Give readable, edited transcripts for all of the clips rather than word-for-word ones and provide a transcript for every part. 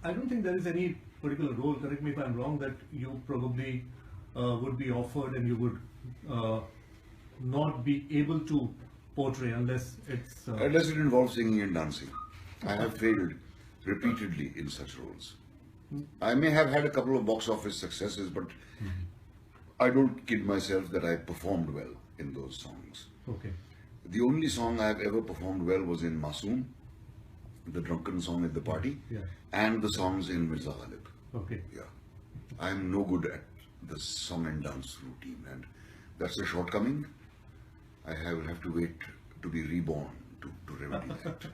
I don't think there is any particular role, correct me if I'm wrong, that you probably would be offered and you would not be able to portray unless it's. Unless it involves singing and dancing. I have failed repeatedly in such roles. I may have had a couple of box office successes, but I don't kid myself that I performed well in those songs. Okay. The only song I have ever performed well was in Masoom, the drunken song at the party, Yeah. and the songs in Mirza Ghalib. Okay. Yeah. I'm no good at the song and dance routine, and that's a shortcoming. I will have to wait to be reborn to remedy that.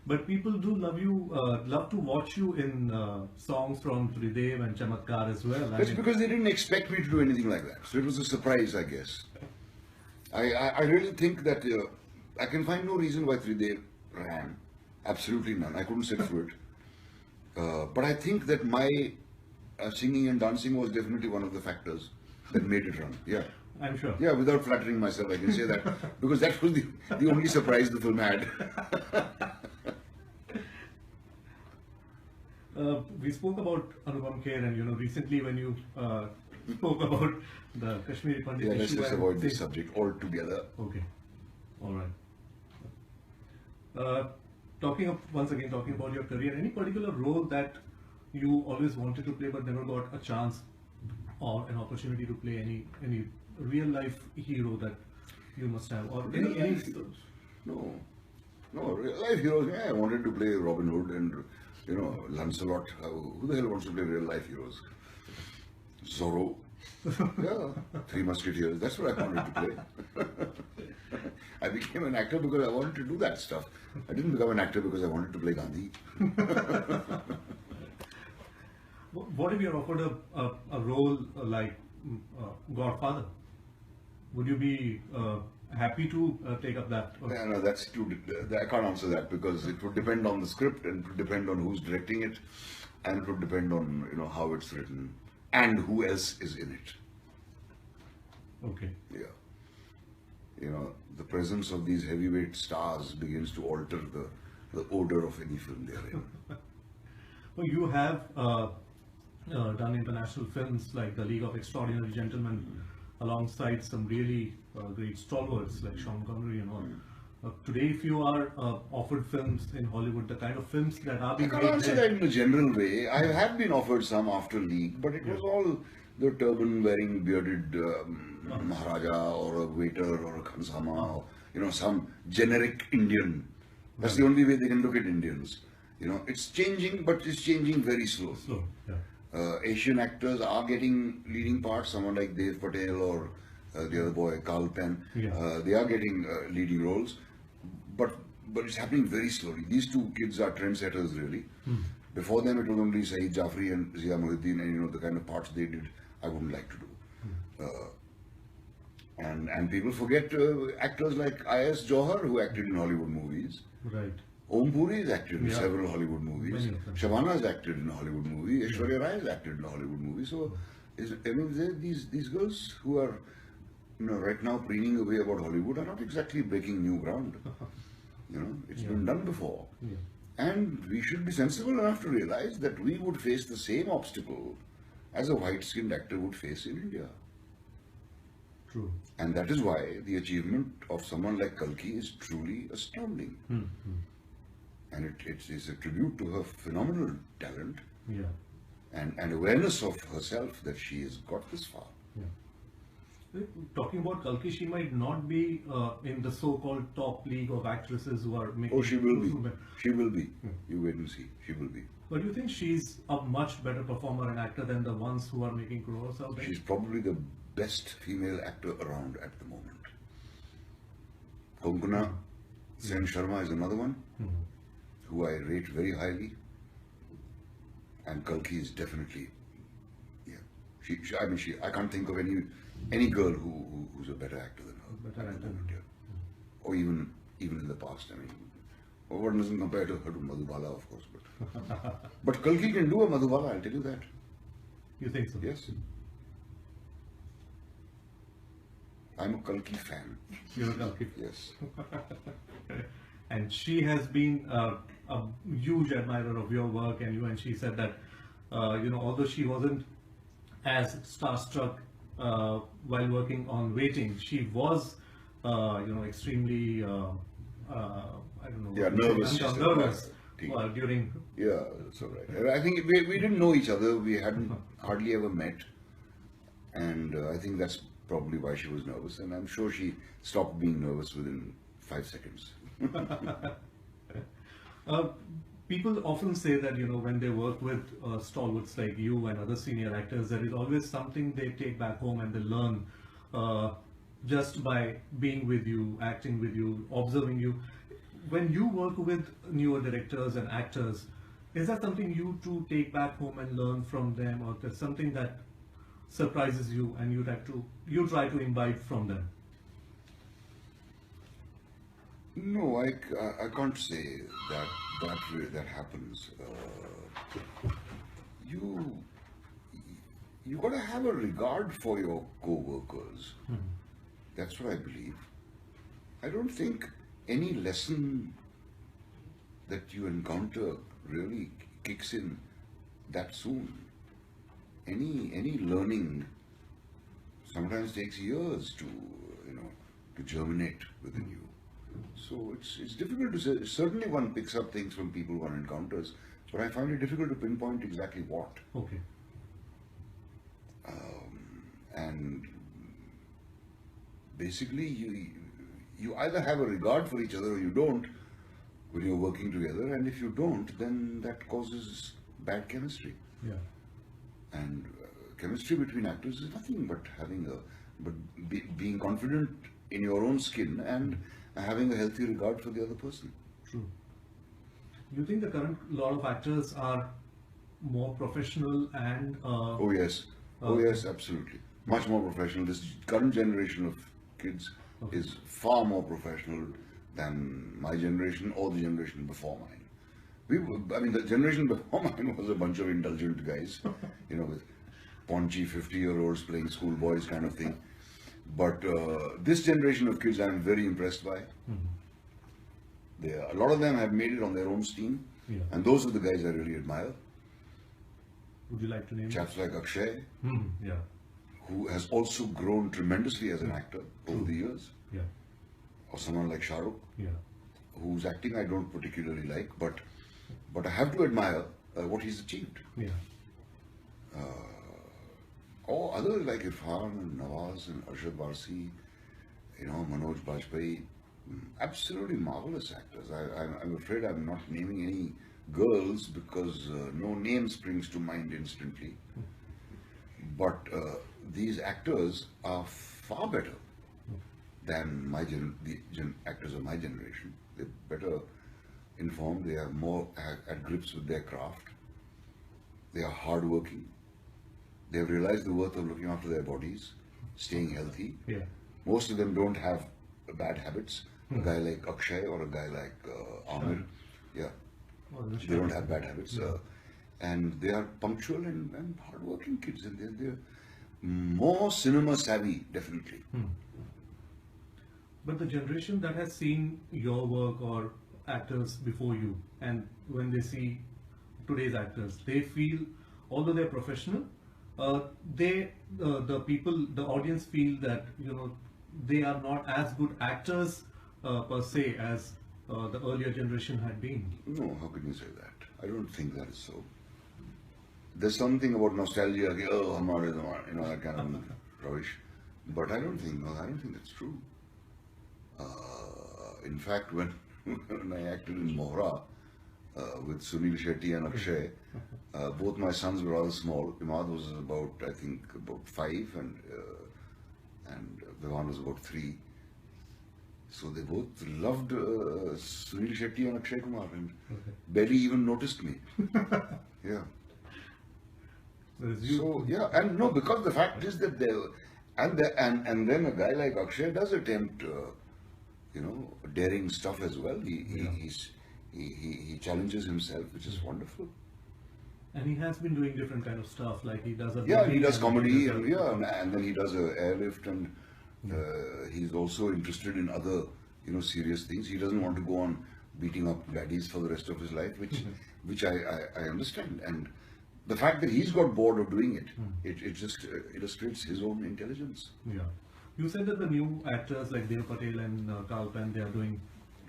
But people do love to watch you in songs from Tridev and Chamatkar as well. That's because they didn't expect me to do anything like that. So it was a surprise, I guess. I really think that I can find no reason why Tridev ran. Absolutely none. I couldn't sit through it. But I think that my singing and dancing was definitely one of the factors that made it run. Yeah. I'm sure. Yeah, without flattering myself, I can say that. Because that was the only surprise the film had. We spoke about Anupam Kher, and recently when you spoke about the Kashmiri Pandit Yeah, let's issue, just and avoid this subject altogether. Okay, all right. Once again talking about your career, any particular role that you always wanted to play but never got a chance or an opportunity to play, any real life hero that you must have, or any No, real life heroes. Yeah, I wanted to play Robin Hood and Lancelot. Who the hell wants to play real life heroes? Zorro. Yeah, Three Musketeers. That's what I wanted to play. I became an actor because I wanted to do that stuff. I didn't become an actor because I wanted to play Gandhi. What if you're offered a role like Godfather? Would you be happy to take up that? Yeah, no, that's too. I can't answer that because it would depend on the script and it would depend on who's directing it, and it would depend on how it's written and who else is in it. Okay. Yeah. The presence of these heavyweight stars begins to alter the odor of any film they're in. Well, you have done international films like The League of Extraordinary Gentlemen, alongside some really great stalwarts like Sean Connery and all. Today, if you are offered films in Hollywood, the kind of films that are being I made can't answer there, that in a general way. I have been offered some after League, but it was all the turban-wearing, bearded Maharaja or a waiter or a Khansama or some generic Indian. That's the only way they can look at Indians. It's changing, but it's changing very slowly. So, yeah. Asian actors are getting leading parts, someone like Dev Patel or the other boy, Karl Penn. Yeah. They are getting leading roles, but it's happening very slowly. These two kids are trendsetters, really. Before them, it was only Saeed Jafri and Zia Muhyiddin, and the kind of parts they did, I wouldn't like to do. And people forget actors like I.S. Johar, who acted in Hollywood movies. Right. Om Puri has acted in several Hollywood movies. Many of them. Shabana has acted in a Hollywood movie. Aishwarya Rai has acted in a Hollywood movie. So, these girls who are, right now preening away about Hollywood are not exactly breaking new ground. It's been done before. Yeah. And we should be sensible enough to realize that we would face the same obstacle as a white-skinned actor would face in India. True. And that is why the achievement of someone like Kalki is truly astounding. And it is a tribute to her phenomenal talent and awareness of herself that she has got this far. Yeah. Talking about Kalki, she might not be in the so-called top league of actresses who are making... Oh, she will be. She will be. You wait and see. She will be. But do you think she's a much better performer and actor than the ones who are making crores out there? She's probably the best female actor around at the moment. Konkona Sen Sharma is another one who I rate very highly. And Kalki is definitely, I can't think of any girl who's a better actor than her Better at actor. the moment, or even in the past. One doesn't compare to her to Madhubala, of course, but Kalki can do a Madhubala, I'll tell you that. You think so? Yes. I'm a Kalki fan. You're a Kalki. Yes. And she has been a huge admirer of your work, and she said that although she wasn't as starstruck while working on Waiting, she was extremely I don't know Yeah, nervous. She said, nervous yeah. during. Yeah, that's all right. And I think we didn't know each other. We hadn't hardly ever met, and I think that's probably why she was nervous. And I'm sure she stopped being nervous within 5 seconds. Uh, People often say that when they work with stalwarts like you and other senior actors, there is always something they take back home and they learn just by being with you, acting with you, observing you. When you work with newer directors and actors, is that something you too take back home and learn from them, or there's something that surprises you and you try to imbibe from them? No, I can't say that happens. You got to have a regard for your co-workers. That's what I believe. I don't think any lesson that you encounter really kicks in that soon. Any learning sometimes takes years to germinate within you. So it's difficult to say. Certainly one picks up things from people one encounters, but I find it difficult to pinpoint exactly what. Okay. And basically you either have a regard for each other or you don't when you're working together, and if you don't, then that causes bad chemistry. Yeah. And chemistry between actors is nothing but being confident in your own skin and having a healthy regard for the other person. True. You think the current lot of actors are more professional and Oh yes, absolutely. Much more professional. This current generation of kids is far more professional than my generation or the generation before mine. The generation before mine was a bunch of indulgent guys, with paunchy 50-year-olds playing schoolboys kind of thing. But this generation of kids I'm very impressed by. A lot of them have made it on their own steam, and those are the guys I really admire. Would you like to name chaps like Akshay, Yeah. who has also grown tremendously as an actor over the years, Yeah. or someone like Shah Rukh, Yeah. whose acting I don't particularly like, but I have to admire what he's achieved. Yeah. Or others like Irfan and Nawaz and Arshad Varsi, Manoj Bajpayee, absolutely marvelous actors. I'm afraid I'm not naming any girls because no name springs to mind instantly. But these actors are far better than the actors of my generation. They're better informed, they are more at grips with their craft, they are hardworking, they have realized the worth of looking after their bodies, staying healthy. Yeah. Most of them don't have bad habits. A guy like Akshay or a guy like Amir, they don't have bad habits. And they are punctual and hardworking kids, and they're more cinema savvy, definitely. But the generation that has seen your work or actors before you, and when they see today's actors, they feel, although they're professional, the audience feel that they are not as good actors per se as the earlier generation had been. No, how can you say that? I don't think that is so. There's something about nostalgia, that kind of rubbish. But I don't think that's true. In fact, when I acted in Mohra with Sunil Shetty and Akshay, both my sons were rather small. Imad was about 5, and Vivan was about 3. So they both loved Sunil Shetty and Akshay Kumar, and barely even noticed me. Yeah. So yeah, and no, because the fact is that and then a guy like Akshay does attempt, daring stuff as well. He challenges himself, which is wonderful. And he has been doing different kind of stuff, like he does he does comedy, and then he does a airlift, and he's also interested in other serious things. He doesn't want to go on beating up baddies for the rest of his life, which I understand. And the fact that he's got bored of doing it just illustrates his own intelligence. Yeah. You said that the new actors like Dev Patel and Karl Penn, they are doing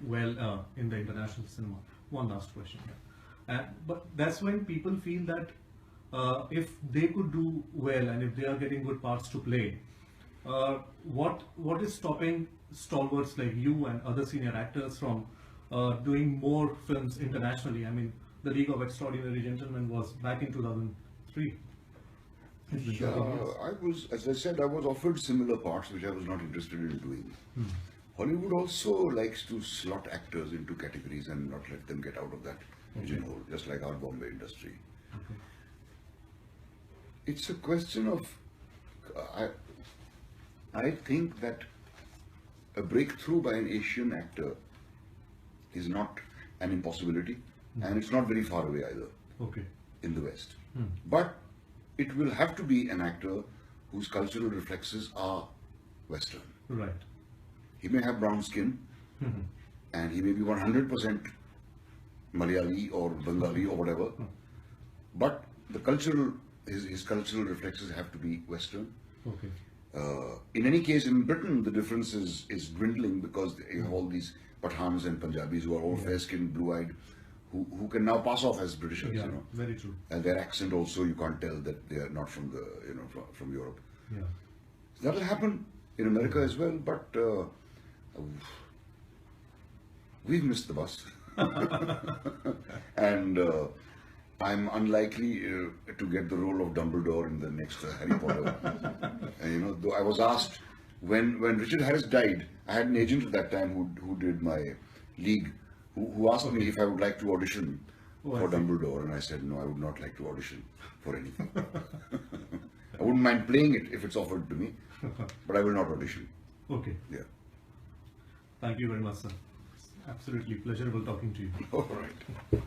well in the international cinema. One last question here. But that's when people feel that if they could do well and if they are getting good parts to play, what is stopping stalwarts like you and other senior actors from doing more films internationally? I mean, The League of Extraordinary Gentlemen was back in 2003. It's been 13 years. As I said, I was offered similar parts which I was not interested in doing. Hollywood also likes to slot actors into categories and not let them get out of that pigeonhole, just like our Bombay industry. Okay. It's a question of, I think that a breakthrough by an Asian actor is not an impossibility, and it's not very far away either Okay. in the West. But it will have to be an actor whose cultural reflexes are Western. Right. He may have brown skin, and he may be 100% Malayali or Bengali or whatever, but his cultural reflexes have to be Western. Okay. In any case, in Britain, the difference is dwindling because you have all these Pathans and Punjabis who are all fair-skinned, blue-eyed, who can now pass off as Britishers, Yeah, very true. And their accent also, you can't tell that they are not from from Europe. Yeah. That'll happen in America as well, but we've missed the bus. And I'm unlikely to get the role of Dumbledore in the next Harry Potter. And, though I was asked when Richard Harris died, I had an agent at that time who did my league, who asked me if I would like to audition for Dumbledore, and I said no, I would not like to audition for anything. I wouldn't mind playing it if it's offered to me, but I will not audition. Okay. Yeah. Thank you very much, sir. It's absolutely pleasurable talking to you. All right.